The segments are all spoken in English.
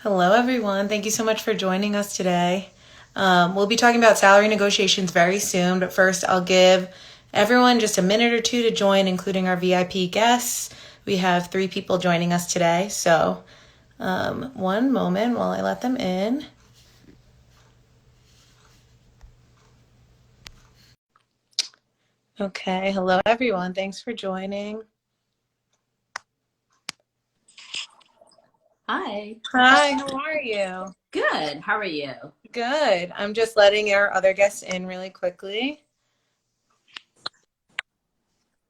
Hello, everyone. Thank you so much for joining us today. We'll be talking about salary negotiations very soon, but first, I'll give everyone just a minute or two to join, including our VIP guests. We have 3 people joining us today, so one moment while I let them in. Okay, hello, everyone. Thanks for joining. Hi. Hi, how are you? Good. How are you? Good. I'm just letting our other guests in really quickly.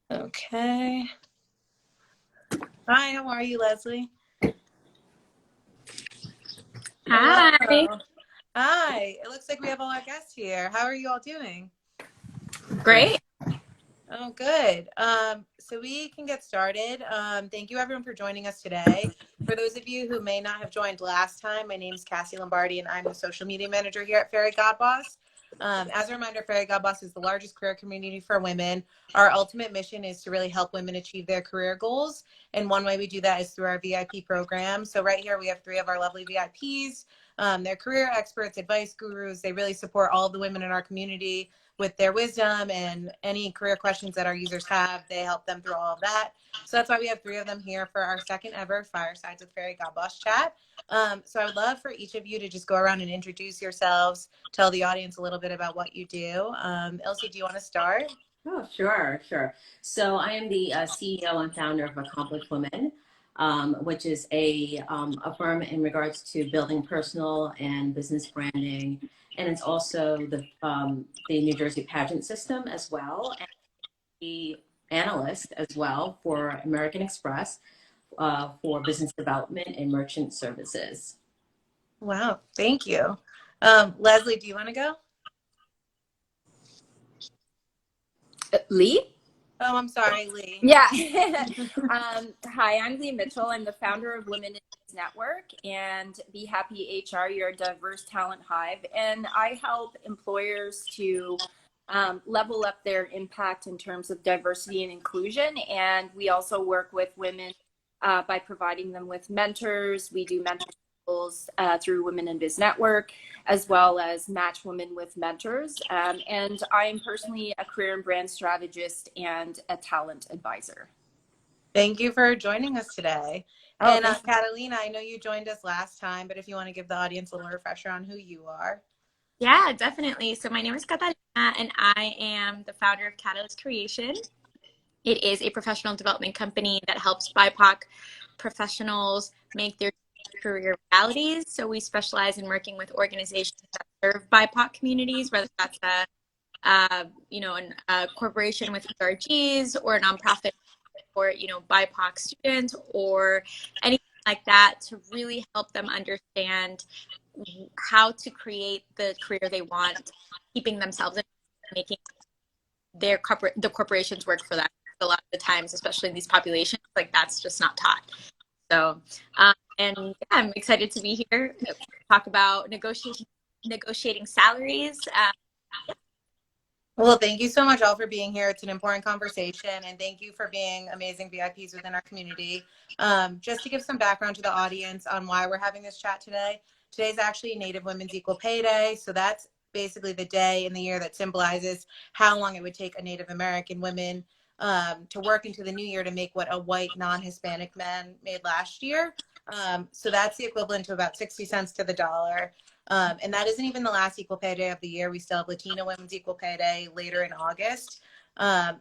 Okay. Hi, how are you, Leslie? Hello. Hi. Hi. It looks like we have all our guests here. How are you all doing? Great. Oh, good. So we can get started. Thank you everyone for joining us today. For those of you who may not have joined last time, my name is Cassie Lombardi and I'm the social media manager here at Fairygodboss. As a reminder, Fairygodboss is the largest career community for women. Our ultimate mission is to really help women achieve their career goals. And one way we do that is through our VIP program. So right here we have 3 of our lovely VIPs. They're career experts, advice gurus. They really support all of the women in our community with their wisdom and any career questions that our users have. They help them through all of that. So that's why we have 3 of them here for our second ever Firesides with Fairygodboss chat. So I would love for each of you to just go around and introduce yourselves, tell the audience a little bit about what you do. Elsie, do you want to start? Oh, sure. So I am the CEO and founder of Accomplished Women, which is a firm in regards to building personal and business branding, and it's also the New Jersey pageant system as well, and the analyst as well for American Express for business development and merchant services. Wow, thank you. Leslie, do you want to go? Lee? Oh, I'm sorry, Lee. Yeah. Hi, I'm Lee Mitchell. I'm the founder of Women in Biz Network and Be Happy HR, your diverse talent hive. And I help employers to level up their impact in terms of diversity and inclusion. And we also work with women by providing them with mentors. We do mentor through Women in Biz Network, as well as match women with mentors. And I am personally a career and brand strategist and a talent advisor. Thank you for joining us today. Oh, And thanks. Catalina, I know you joined us last time, but if you want to give the audience a little refresher on who you are. Yeah, definitely. So my name is Catalina, and I am the founder of Catalyst Creation. It is a professional development company that helps BIPOC professionals make their career realities. So we specialize in working with organizations that serve BIPOC communities, whether that's a corporation with ERGs or a nonprofit for BIPOC students or anything like that, to really help them understand how to create the career they want, keeping themselves in, making the corporations work for them. A lot of the times, especially in these populations, like that's just not taught. So, and yeah, I'm excited to be here to talk about negotiating salaries. Well, thank you so much all for being here. It's an important conversation, and thank you for being amazing VIPs within our community. Just to give some background to the audience on why we're having this chat today. Today's actually Native Women's Equal Pay Day, so that's basically the day in the year that symbolizes how long it would take a Native American woman to work into the new year to make what a white non-Hispanic man made last year. So that's the equivalent to about 60 cents to the dollar. And that isn't even the last equal pay day of the year. We still have Latina Women's Equal Pay Day later in August.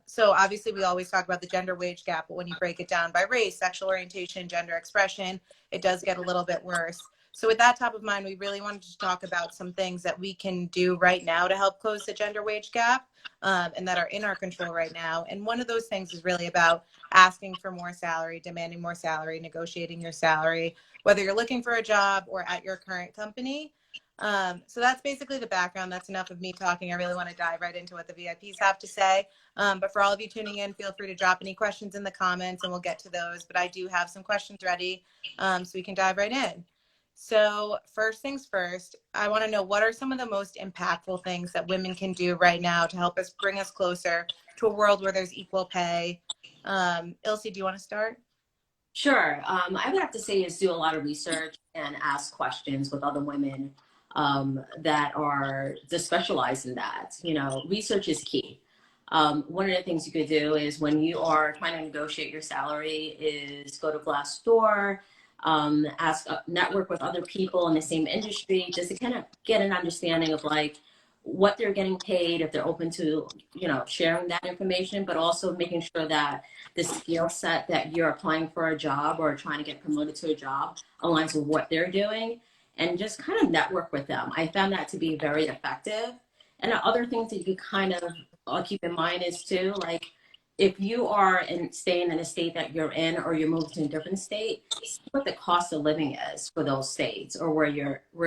So obviously we always talk about the gender wage gap, but when you break it down by race, sexual orientation, gender expression, it does get a little bit worse. So with that top of mind, we really wanted to talk about some things that we can do right now to help close the gender wage gap, and that are in our control right now. And one of those things is really about asking for more salary, demanding more salary, negotiating your salary, whether you're looking for a job or at your current company. So that's basically the background. That's enough of me talking. I really want to dive right into what the VIPs have to say. But for all of you tuning in, feel free to drop any questions in the comments and we'll get to those. But I do have some questions ready, so we can dive right in. So first things first, I want to know, what are some of the most impactful things that women can do right now to help us bring us closer to a world where there's equal pay? Ilse, do you want to start? Sure. I would have to say is do a lot of research and ask questions with other women that are just specialized in that. You know, research is key. One of the things you could do is when you are trying to negotiate your salary is go to Glassdoor, ask, network with other people in the same industry, just to kind of get an understanding of like what they're getting paid, if they're open to, you know, sharing that information, but also making sure that the skill set that you're applying for a job or trying to get promoted to a job aligns with what they're doing, and just kind of network with them. I found that to be very effective. And the other things that you can kind of keep in mind is too, like if you are staying in a state that you're in or you're moving to a different state, see what the cost of living is for those states or where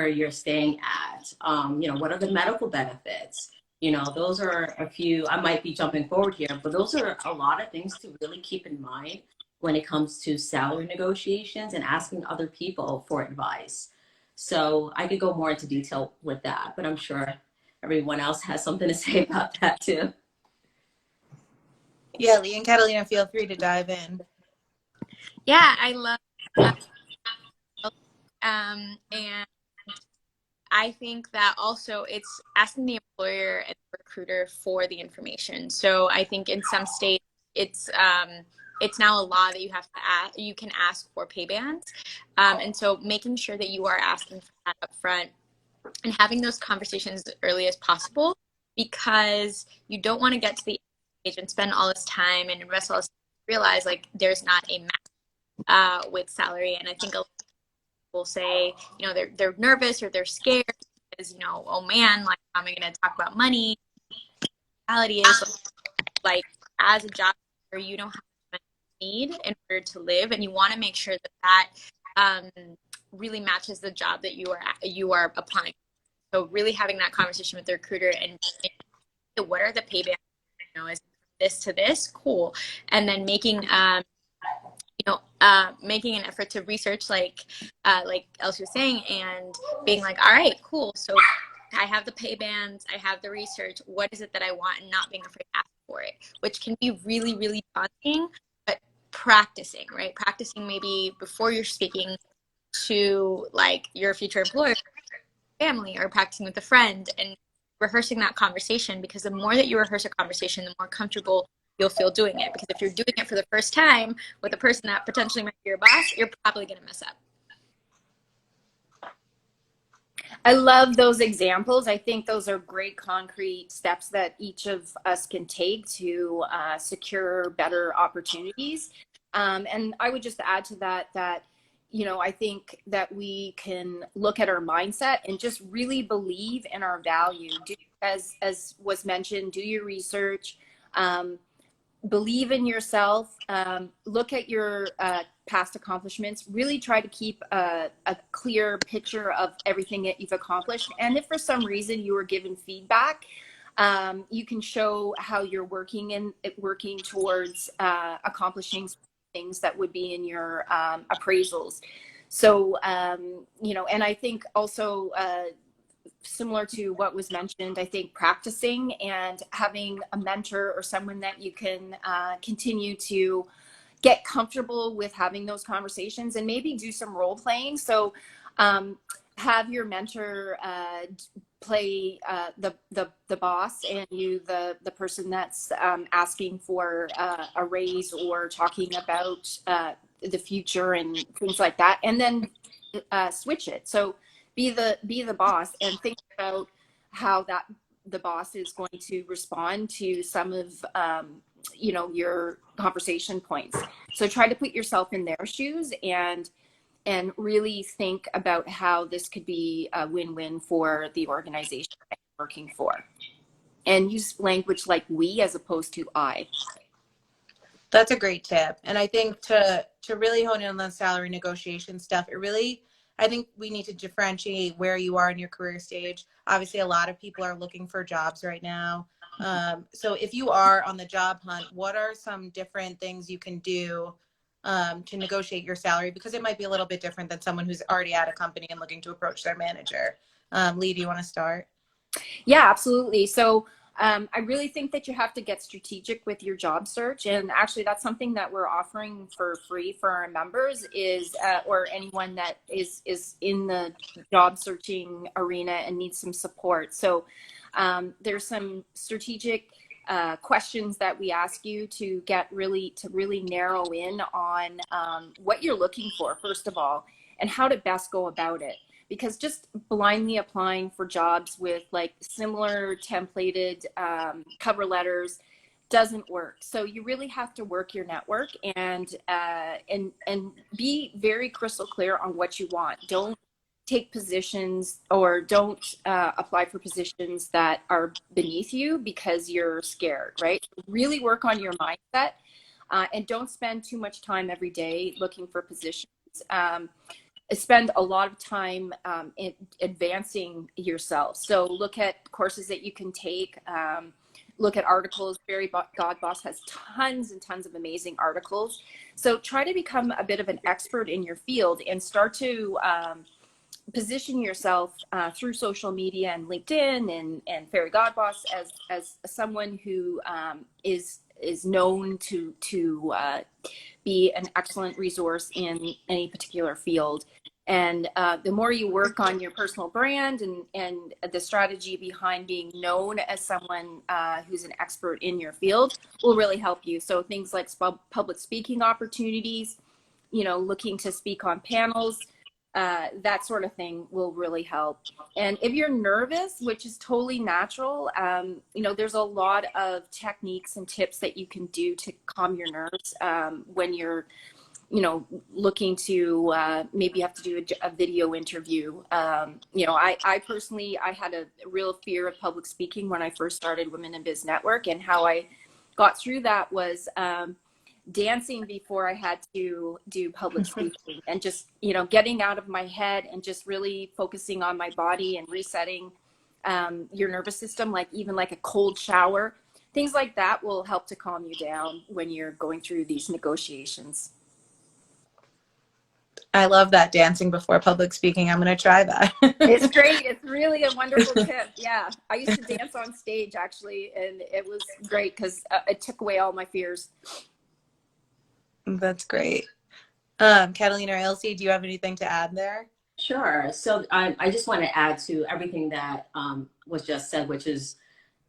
you're staying at. You know, what are the medical benefits? You know, those are a few, I might be jumping forward here, but those are a lot of things to really keep in mind when it comes to salary negotiations and asking other people for advice. So I could go more into detail with that, but I'm sure everyone else has something to say about that too. Yeah, Lee and Catalina, feel free to dive in. Yeah, I love and I think that also it's asking the employer and the recruiter for the information. So I think in some states it's now a law that you have to you can ask for pay bands, and so making sure that you are asking for that up front and having those conversations as early as possible, because you don't want to get to the age and spend all this time and invest all this time to realize like there's not a match with salary. And I think a lot of people say, you know, they're nervous or they're scared because, you know, oh man, like how am I going to talk about money? The reality is like as a job seeker, you don't have what you need in order to live, and you want to make sure that really matches the job that you are applying. So really having that conversation with the recruiter and what are the pay bands, you know, is this to this, cool, and then making making an effort to research like Elsie was saying, and being like, all right, cool, so I have the pay bands, I have the research, what is it that I want, and not being afraid to ask for it, which can be really, really daunting, but practicing maybe before you're speaking to like your future employer, family, or practicing with a friend, and rehearsing that conversation, because the more that you rehearse a conversation, the more comfortable you'll feel doing it. Because if you're doing it for the first time with a person that potentially might be your boss, you're probably going to mess up. I love those examples. I think those are great concrete steps that each of us can take to secure better opportunities. And I would just add to that, you know, I think that we can look at our mindset and just really believe in our value. As was mentioned, do your research, believe in yourself, look at your past accomplishments, really try to keep a clear picture of everything that you've accomplished. And if for some reason you were given feedback, you can show how you're working towards accomplishing things that would be in your appraisals. So, you know, and I think also similar to what was mentioned, I think practicing and having a mentor or someone that you can continue to get comfortable with having those conversations, and maybe do some role playing. So have your mentor play the boss, and you the person that's asking for a raise or talking about the future and things like that, and then switch it. So be the boss and think about how the boss is going to respond to some of you know, your conversation points. So try to put yourself in their shoes and really think about how this could be a win-win for the organization that you're working for, and use language like we as opposed to I. That's a great tip. And I think to really hone in on the salary negotiation stuff, I think we need to differentiate where you are in your career stage. Obviously, a lot of people are looking for jobs right now. So if you are on the job hunt, what are some different things you can do to negotiate your salary? Because it might be a little bit different than someone who's already at a company and looking to approach their manager. Lee, do you want to start? Yeah, absolutely. So I really think that you have to get strategic with your job search. And actually, that's something that we're offering for free for our members is, or anyone that is in the job searching arena and needs some support. So there's some strategic questions that we ask you to really narrow in on what you're looking for, first of all, and how to best go about it. Because just blindly applying for jobs with like similar templated cover letters doesn't work. So you really have to work your network and be very crystal clear on what you want. Don't take positions or don't apply for positions that are beneath you because you're scared, right? Really work on your mindset and don't spend too much time every day looking for positions. Spend a lot of time in advancing yourself. So look at courses that you can take, look at articles. Fairygodboss has tons and tons of amazing articles. So try to become a bit of an expert in your field and start to position yourself through social media and LinkedIn and Fairygodboss as someone who is known to be an excellent resource in any particular field. And the more you work on your personal brand and the strategy behind being known as someone who's an expert in your field will really help you. So things like public speaking opportunities, looking to speak on panels, that sort of thing will really help. And if you're nervous, which is totally natural, there's a lot of techniques and tips that you can do to calm your nerves when you're looking to maybe have to do a video interview. I personally, I had a real fear of public speaking when I first started Women in Biz Network, and how I got through that was dancing before I had to do public speaking, and just, getting out of my head and just really focusing on my body and resetting your nervous system, even like a cold shower. Things like that will help to calm you down when you're going through these negotiations. I love that, dancing before public speaking. I'm going to try that. It's great. It's really a wonderful tip. Yeah. I used to dance on stage actually, and it was great because it took away all my fears. That's great. Catalina or Elsie, do you have anything to add there? Sure. So I just want to add to everything that was just said, which is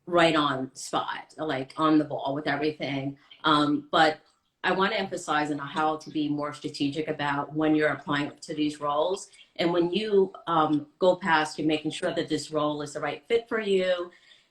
right on spot, like on the ball with everything. But I want to emphasize on how to be more strategic about when you're applying to these roles. And when you go past, you're making sure that this role is the right fit for you,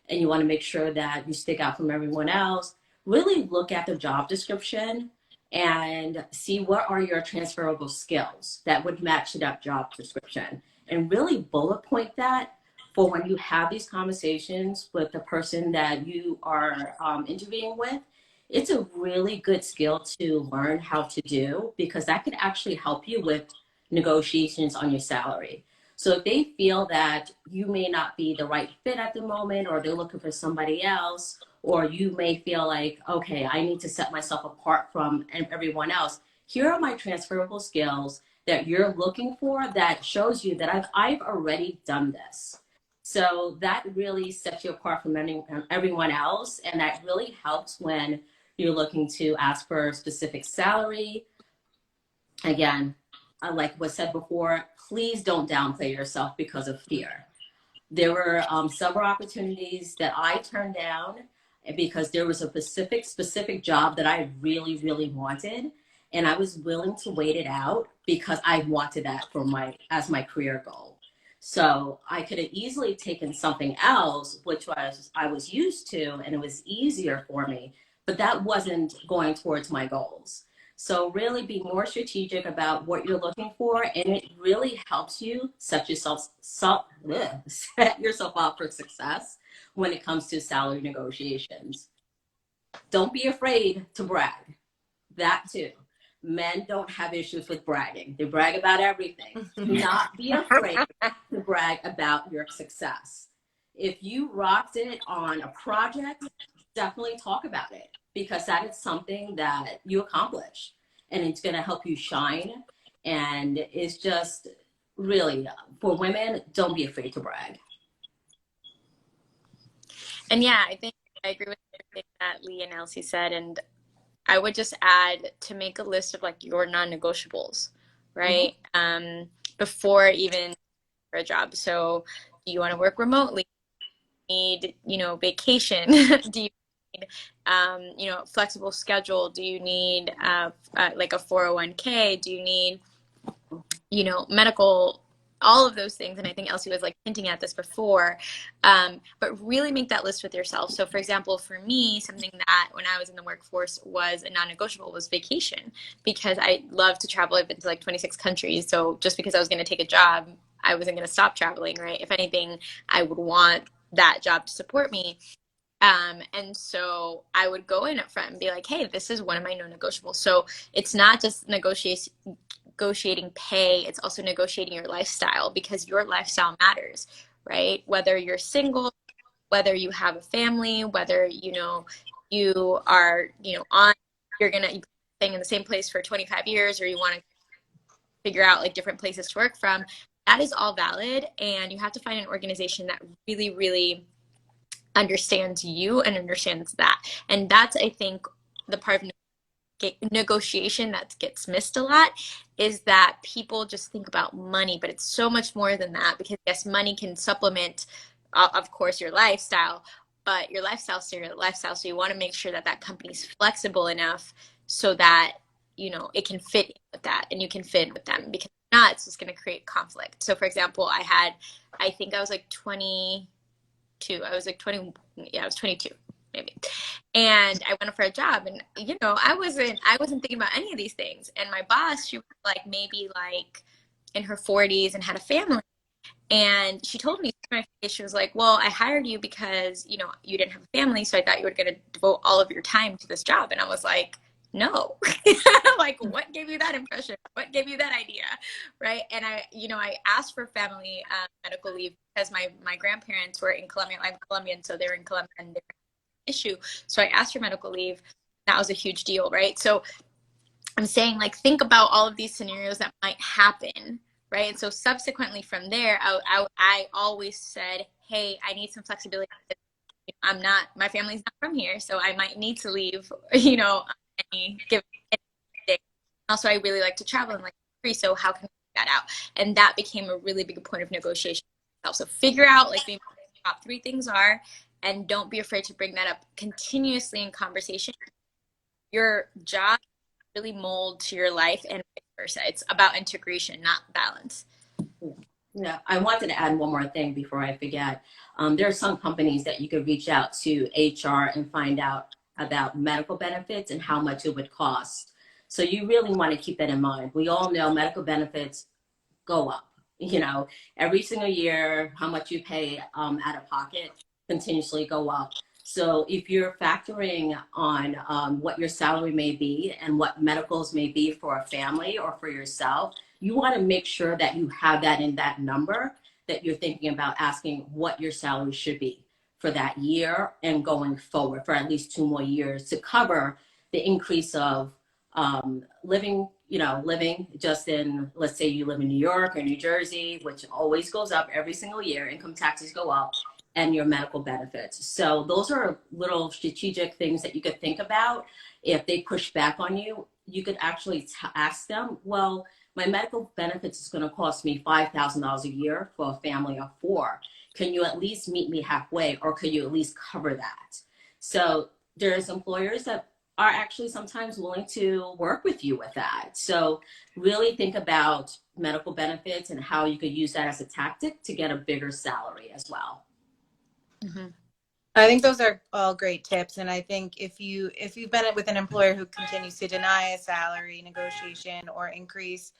and you want to make sure that you stick out from everyone else, really look at the job description and see what are your transferable skills that would match that job description, and really bullet point that for when you have these conversations with the person that you are interviewing with. It's a really good skill to learn how to do, because that could actually help you with negotiations on your salary. So if they feel that you may not be the right fit at the moment, or they're looking for somebody else, or you may feel like, okay, I need to set myself apart from everyone else. Here are my transferable skills that you're looking for that shows you that I've already done this. So that really sets you apart from everyone else. And that really helps when you're looking to ask for a specific salary. Again, like was said before, please don't downplay yourself because of fear. There were several opportunities that I turned down because there was a specific job that I really, really wanted. And I was willing to wait it out because I wanted that as my career goal. So I could have easily taken something else, which I was used to, and it was easier for me, but that wasn't going towards my goals. So really be more strategic about what you're looking for, and it really helps you set yourself up for success when it comes to salary negotiations. Don't be afraid to brag. That too. Men don't have issues with bragging. They brag about everything. Do not be afraid to brag about your success. If you rocked it on a project, definitely talk about it, because that is something that you accomplish, and it's going to help you shine. And it's just really, for women, don't be afraid to brag. And yeah, I think I agree with everything that Lee and Elsie said. And I would just add to make a list of like your non-negotiables, right? Before even for a job. So do you want to work remotely? Need, vacation? Do you need, flexible schedule? Do you need like a 401k? Do you need, medical, all of those things? And I think Elsie was like hinting at this before, but really make that list with yourself. So for example, for me, something that when I was in the workforce was a non-negotiable was vacation, because I love to travel. I've been to like 26 countries. So just because I was going to take a job, I wasn't going to stop traveling, right? If anything, I would want that job to support me. And so I would go in up front and be like, hey, this is one of my non-negotiables. So it's not just negotiating pay, it's also negotiating your lifestyle, because your lifestyle matters, right? Whether you're single, whether you have a family, whether, you are, you're going to be staying in the same place for 25 years, or you want to figure out like different places to work from, that is all valid. And you have to find an organization that really, really understands you and understands that. And that's, I think, the part of negotiation that gets missed a lot, is that people just think about money, but it's so much more than that, because yes, money can supplement, of course, your lifestyle, but your lifestyle is your lifestyle. So you want to make sure that that company is flexible enough so that, it can fit in with that and you can fit in with them, because if not, it's just going to create conflict. So for example, I think I was like 22. I was like 20. Yeah, I was 22 maybe. And I went for a job, and I wasn't thinking about any of these things. And my boss, she was like maybe like in her 40s and had a family. And she told me, she was like, well, I hired you because, you didn't have a family. So I thought you were going to devote all of your time to this job. And I was like, no. Like, what gave you that impression? What gave you that idea? Right. And I asked for family medical leave because my grandparents were in Colombia. I'm Colombian, so they're in Colombia and they're issue. So I asked for medical leave. That was a huge deal, right? So I'm saying, like, think about all of these scenarios that might happen, right? And so subsequently from there, I always said, hey, I need some flexibility. My family's not from here, so I might need to leave, any given day. Also, I really like to travel and like free, so how can we figure that out? And that became a really big point of negotiation. So figure out like maybe what the top 3 things are, and don't be afraid to bring that up continuously in conversation. Your job really mold to your life and vice versa. It's about integration, not balance. Yeah, I wanted to add one more thing before I forget. There are some companies that you could reach out to HR and find out about medical benefits and how much it would cost. So you really want to keep that in mind. We all know medical benefits go up. Every single year, how much you pay out of pocket continuously go up. So if you're factoring on what your salary may be and what medicals may be for a family or for yourself, you want to make sure that you have that in that number, that you're thinking about asking what your salary should be for that year and going forward for at least 2 more years to cover the increase of living just in, let's say you live in New York or New Jersey, which always goes up every single year, income taxes go up, and your medical benefits. So those are little strategic things that you could think about. If they push back on you, you could actually ask them, well, my medical benefits is going to cost me $5,000 a year for a family of 4. Can you at least meet me halfway, or could you at least cover that? So there's employers that are actually sometimes willing to work with you with that. So really think about medical benefits and how you could use that as a tactic to get a bigger salary as well. Mm-hmm. I think those are all great tips. And I think if you've been with an employer who continues to deny a salary negotiation or increase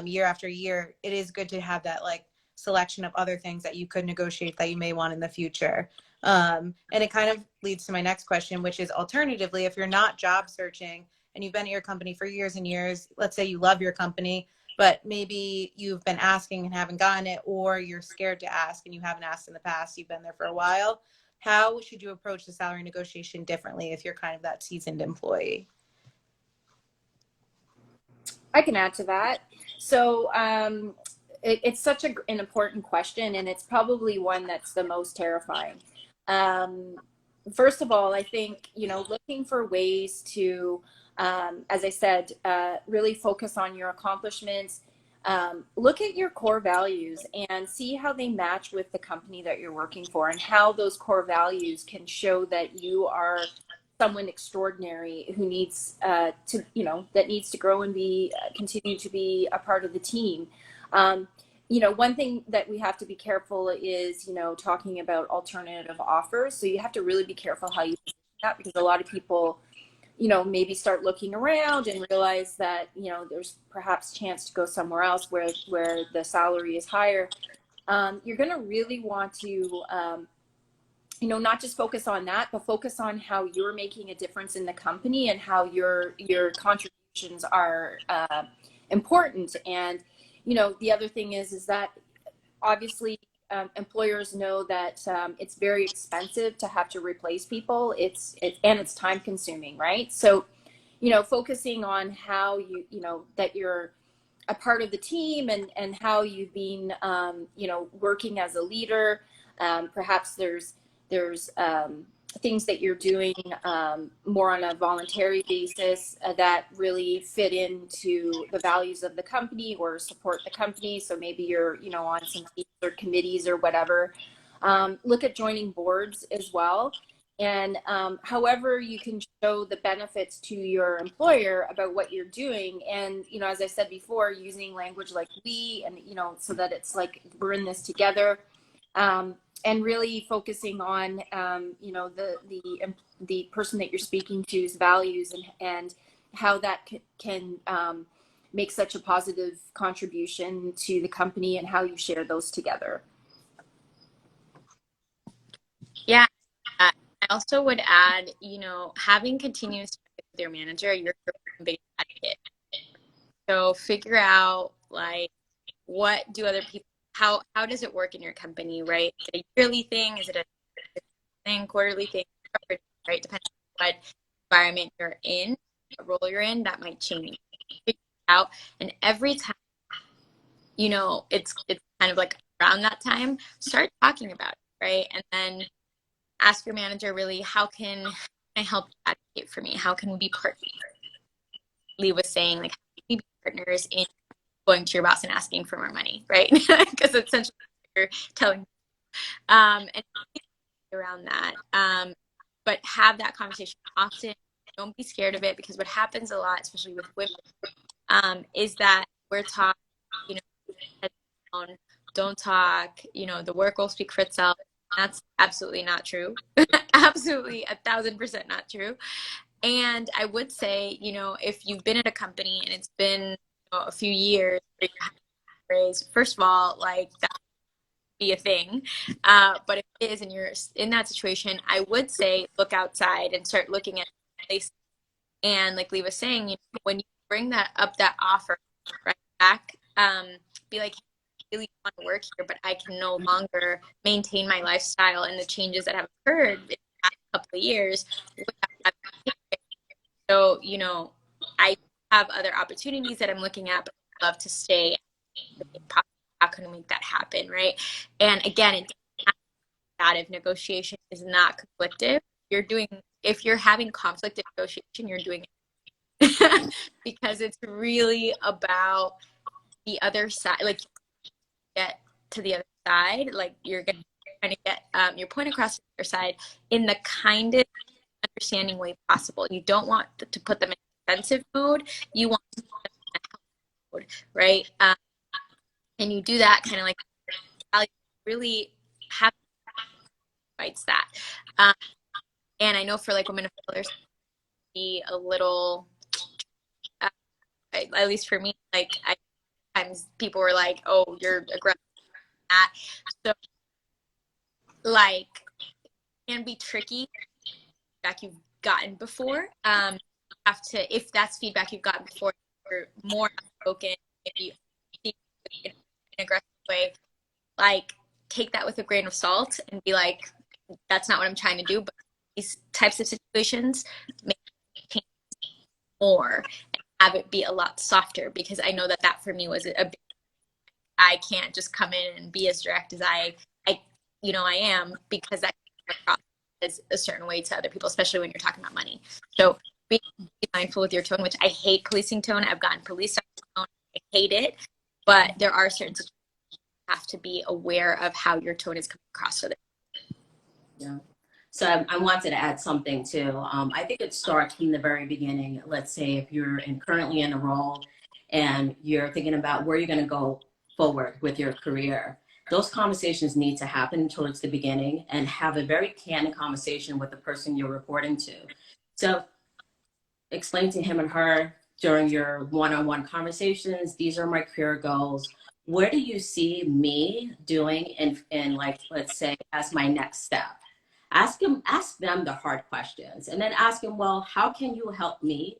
year after year, it is good to have that like selection of other things that you could negotiate that you may want in the future. And it kind of leads to my next question, which is alternatively, if you're not job searching and you've been at your company for years and years, let's say you love your company, but maybe you've been asking and haven't gotten it, or you're scared to ask and you haven't asked in the past, you've been there for a while. How should you approach the salary negotiation differently if you're kind of that seasoned employee? I can add to that. So it's such an important question, and it's probably one that's the most terrifying. First of all, I think, looking for ways to, as I said, really focus on your accomplishments. Look at your core values and see how they match with the company that you're working for, and how those core values can show that you are someone extraordinary who needs that needs to grow and be continue to be a part of the team. One thing that we have to be careful is, talking about alternative offers. So you have to really be careful how you do that, because a lot of people, maybe start looking around and realize that, there's perhaps chance to go somewhere else where the salary is higher. You're going to really want to, not just focus on that, but focus on how you're making a difference in the company and how your contributions are important. And the other thing is that obviously employers know that it's very expensive to have to replace people. It's time consuming, right? So, focusing on how that you're a part of the team, and how you've been, working as a leader. Perhaps there's things that you're doing more on a voluntary basis that really fit into the values of the company or support the company. So maybe you're, on some teams or committees or whatever. Look at joining boards as well. And however you can show the benefits to your employer about what you're doing. And, as I said before, using language like we, and, so that it's like we're in this together. And really focusing on, the person that you're speaking to's values, and how that can make such a positive contribution to the company, and how you share those together. Yeah. I also would add, having continuous with your manager, you're a big advocate. So figure out, like, what do other people, how does it work in your company, right? Is it a yearly thing? Is it a thing, quarterly thing, right? Depending on what environment you're in, what role you're in, that might change. Figure it out. And every time, it's kind of like around that time, start talking about it, right? And then ask your manager, really, how can I help advocate for me? How can we be partners? Lee was saying, like, how can we be partners in going to your boss and asking for more money, right? Because essentially you're telling and around that. But have that conversation often. Don't be scared of it, because what happens a lot, especially with women, is that we're taught, don't talk, the work will speak for itself. That's absolutely not true. Absolutely 1,000% not true. And I would say, if you've been at a company and it's been a few years, first of all, like, that would be a thing. But if it is and you're in that situation, I would say look outside and start looking at places. And like Lee was saying, when you bring that offer right back, be like, I really want to work here, but I can no longer maintain my lifestyle and the changes that have occurred in the past couple of years. So, I have other opportunities that I'm looking at, but I'd love to stay. How can we make that happen, right? And again, if negotiation is not conflictive, if you're having conflict in negotiation, you're doing it because it's really about the other side, like, get to the other side, like you're trying to get your point across to the other side in the kindest, understanding way possible. You don't want to put them in defensive mode. You want to put them in a help mode, right? And you do that kind of like really have fights that. And I know for like women of color, be a little, at least for me, like times people were like, "Oh, you're aggressive." So, like, it can be tricky. Feedback you've gotten before. Have to, if that's feedback you've gotten before, you're more outspoken. If you speak in an aggressive way, like, take that with a grain of salt and be like, "That's not what I'm trying to do." But these types of situations make it change more and have it be a lot softer, because I know that for me was a big, I can't just come in and be as direct as I am, because that across as a certain way to other people, especially when you're talking about money. So be mindful with your tone, which I hate policing tone. I've gotten policed on tone. I hate it, but there are certain situations you have to be aware of how your tone is coming across. Yeah. So I wanted to add something too. I think it starts from the very beginning. Let's say if you're currently in a role and you're thinking about where you're going to go forward with your career, those conversations need to happen towards the beginning and have a very candid conversation with the person you're reporting to. So explain to him and her during your one-on-one conversations, these are my career goals. Where do you see me doing in like, let's say, as my next step? Ask them the hard questions, and then ask them, well, how can you help me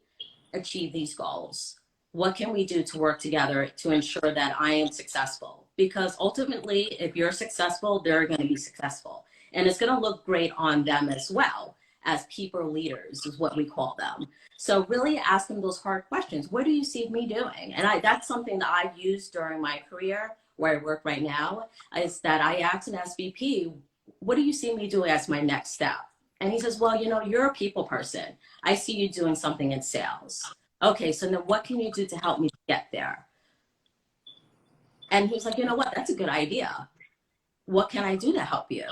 achieve these goals? What can we do to work together to ensure that I am successful? Because ultimately, if you're successful, they're going to be successful. And it's going to look great on them as well, as people leaders is what we call them. So really ask them those hard questions. What do you see me doing? And that's something that I've used during my career where I work right now, is that I asked an SVP, what do you see me doing as my next step? And he says, well, you're a people person. I see you doing something in sales. Okay, so then what can you do to help me get there? And he's like, you know what? That's a good idea. What can I do to help you?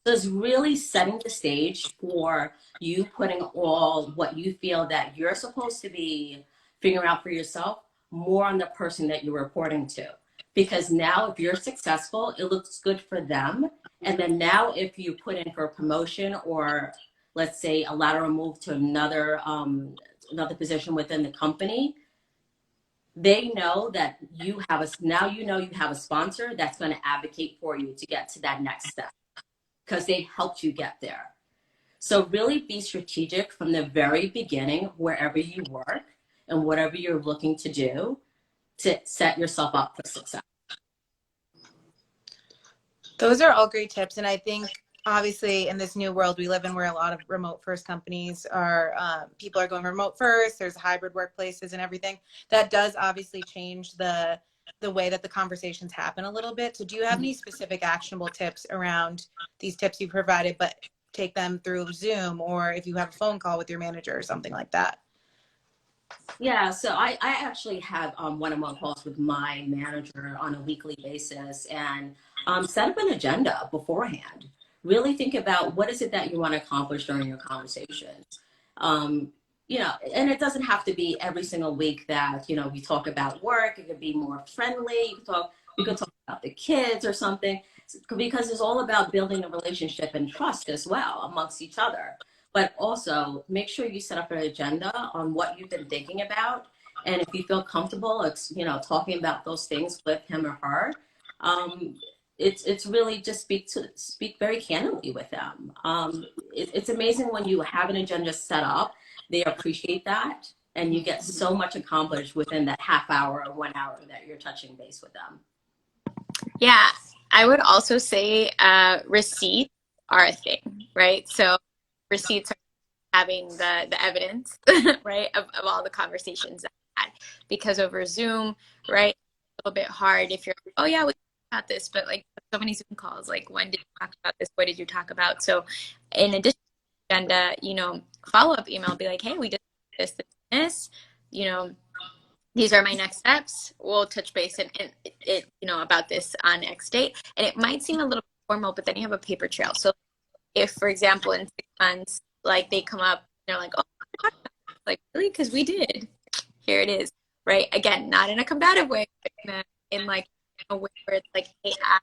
So it's really setting the stage for you putting all what you feel that you're supposed to be figuring out for yourself more on the person that you're reporting to. Because now if you're successful, it looks good for them. And then now if you put in for a promotion or let's say a lateral move to another position within the company, they know that you have a sponsor that's going to advocate for you to get to that next step because they helped you get there. So really be strategic from the very beginning, wherever you work and whatever you're looking to do to set yourself up for success. Those are all great tips. And I think obviously in this new world we live in where a lot of remote first companies are, people are going remote first, there's hybrid workplaces and everything. That does obviously change the way that the conversations happen a little bit. So do you have any specific actionable tips around these tips you provided, but take them through Zoom, or if you have a phone call with your manager or something like that? Yeah, so I actually have one-on-one calls with my manager on a weekly basis and set up an agenda beforehand. Really think about what is it that you want to accomplish during your conversations. And it doesn't have to be every single week that, we talk about work. It could be more friendly. We could talk about the kids or something, because it's all about building a relationship and trust as well amongst each other. But also make sure you set up an agenda on what you've been thinking about. And if you feel comfortable, talking about those things with him or her, it's really just speak very candidly with them. It's amazing when you have an agenda set up, they appreciate that. And you get so much accomplished within that half hour or 1 hour that you're touching base with them. Yeah, I would also say receipts are a thing, right? So receipts are having the evidence, right, of all the conversations that I had. Because over Zoom, right, it's a little bit hard if you're like, oh yeah, we talked about this, but like so many Zoom calls, like when did you talk about this? What did you talk about? So in addition to the agenda, follow-up email, be like, hey, we did this, these are my next steps. We'll touch base and about this on X date. And it might seem a little formal, but then you have a paper trail. So if, for example, in 6 months, like they come up, they're like, oh, like really? Because we did. Here it is, right? Again, not in a combative way, but in like a way where it's like, hey, I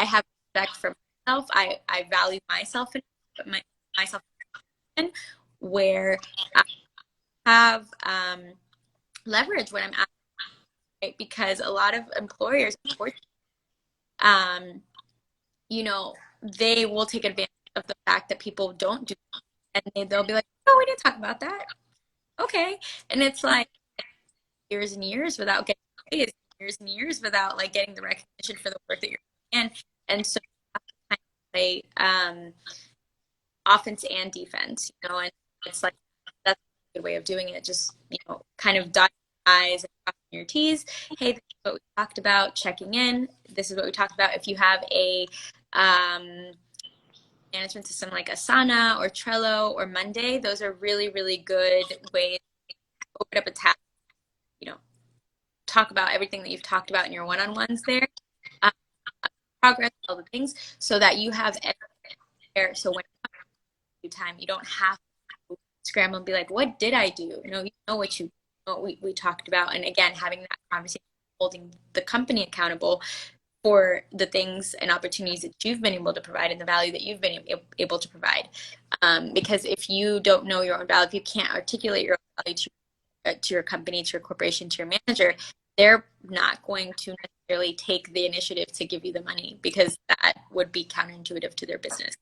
have respect for myself. I value myself and myself where I have leverage when I'm asking, right? Because a lot of employers, they will take advantage of the fact that people don't do that. And they'll be like, oh, we didn't talk about that. Okay. And it's like years and years without getting raised, years and years without like getting the recognition for the work that you're doing. And so kind of play offense and defense, and it's like that's a good way of doing it. Just, kind of dot your I's and cross your T's. Hey, this is what we talked about, checking in. This is what we talked about. If you have a management system like Asana or Trello or Monday, those are really, really good ways to open up a tab, you know, talk about everything that you've talked about in your one-on-ones there, um, progress, all the things, so that you have everything there. So when you time, you don't have to scramble and be like, what did I do? You know what we talked about. And again, having that conversation, holding the company accountable for the things and opportunities that you've been able to provide and the value that you've been able to provide. Because if you don't know your own value, if you can't articulate your own value to your company, to your corporation, to your manager, they're not going to necessarily take the initiative to give you the money, because that would be counterintuitive to their business.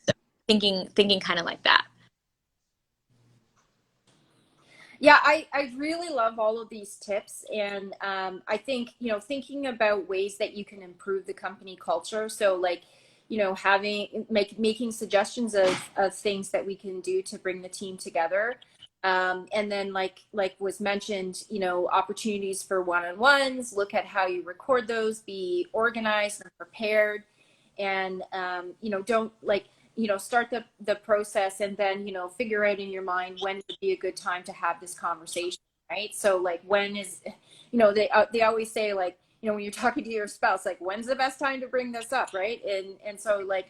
So thinking kind of like that. Yeah, I really love all of these tips. And I think, thinking about ways that you can improve the company culture. So like, making suggestions of things that we can do to bring the team together. And then like was mentioned, opportunities for one-on-ones, look at how you record those, be organized and prepared. And, don't start the process, and then, figure out in your mind when would be a good time to have this conversation, right? So like, when is, they always say, like, when you're talking to your spouse, like, when's the best time to bring this up, right? And so like,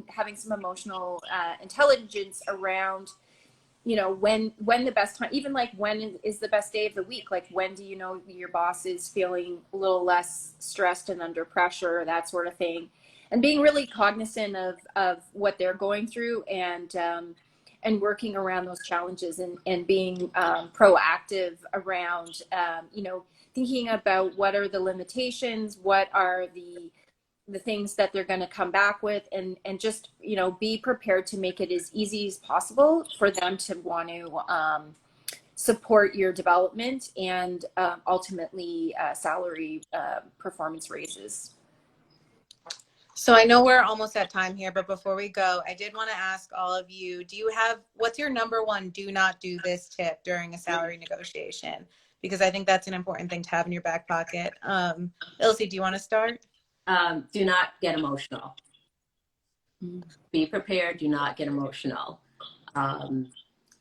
having some emotional intelligence around, when the best time, even like when is the best day of the week, like when do you know your boss is feeling a little less stressed and under pressure, that sort of thing. And being really cognizant of what they're going through, and working around those challenges, and being proactive around, thinking about what are the limitations, what are the things that they're going to come back with, and just, be prepared to make it as easy as possible for them to want to support your development, and ultimately salary performance raises. So I know we're almost at time here, but before we go, I did want to ask all of you, what's your number one do not do this tip during a salary negotiation? Because I think that's an important thing to have in your back pocket. Ilse, do you want to start? Do not get emotional. Be prepared. Do not get emotional.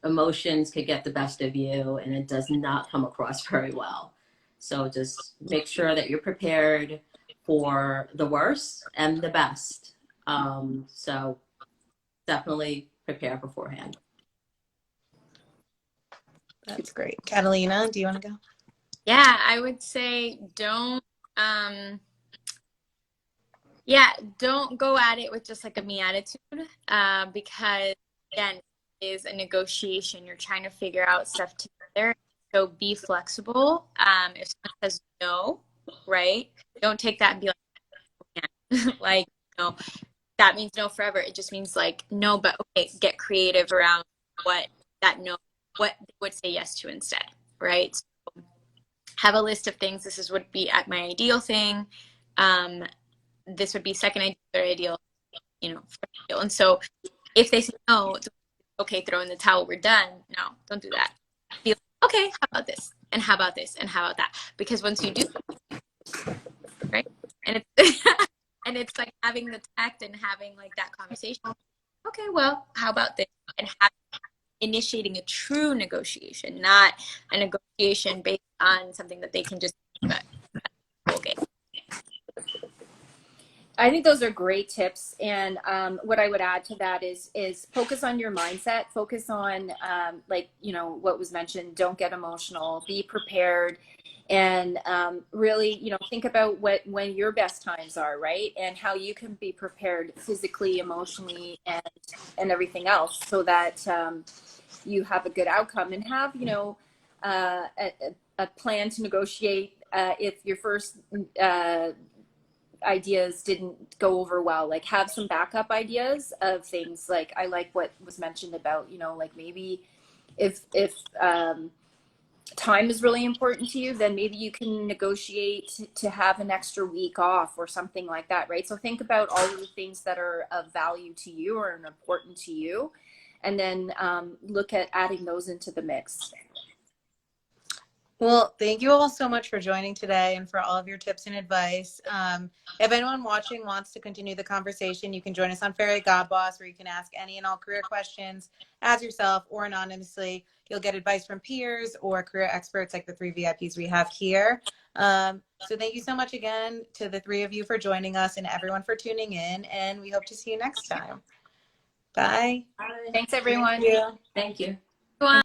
Emotions could get the best of you, and it does not come across very well. So just make sure that you're prepared for the worst and the best. So definitely prepare beforehand. That's great. Catalina, do you want to go? Yeah, I would say don't go at it with just like a me attitude, because again, it is a negotiation. You're trying to figure out stuff together. So be flexible. If someone says no, right? Don't take that and be like, like, that means no forever. It just means like, no, but okay, get creative around what they would say yes to instead, right? So have a list of things. This would be at my ideal thing. This would be second ideal, third ideal, fourth ideal. And so if they say no, it's okay, throw in the towel, we're done. No, don't do that. Be like, okay, how about this? And how about this? And how about that? Because once you do, right? And it's and it's like having the tact and having like that conversation. Okay, well, how about this? And initiating a true negotiation, not a negotiation based on something that they can just okay. I think those are great tips. And what I would add to that is focus on your mindset, focus on what was mentioned, don't get emotional, be prepared, and really, think about when your best times are, right? And how you can be prepared physically, emotionally, and everything else, so that you have a good outcome, and have, a plan to negotiate if your first ideas didn't go over well. Like, have some backup ideas of things. Like, I like what was mentioned about, like maybe if time is really important to you, then maybe you can negotiate to have an extra week off or something like that, right? So think about all of the things that are of value to you or important to you, and then look at adding those into the mix. Well, thank you all so much for joining today and for all of your tips and advice. If anyone watching wants to continue the conversation, you can join us on Fairygodboss, where you can ask any and all career questions as yourself or anonymously. You'll get advice from peers or career experts like the 3 VIPs we have here. So thank you so much again to the 3 of you for joining us and everyone for tuning in. And we hope to see you next time. Bye. Bye. Thanks, Thank everyone. you. Thank you.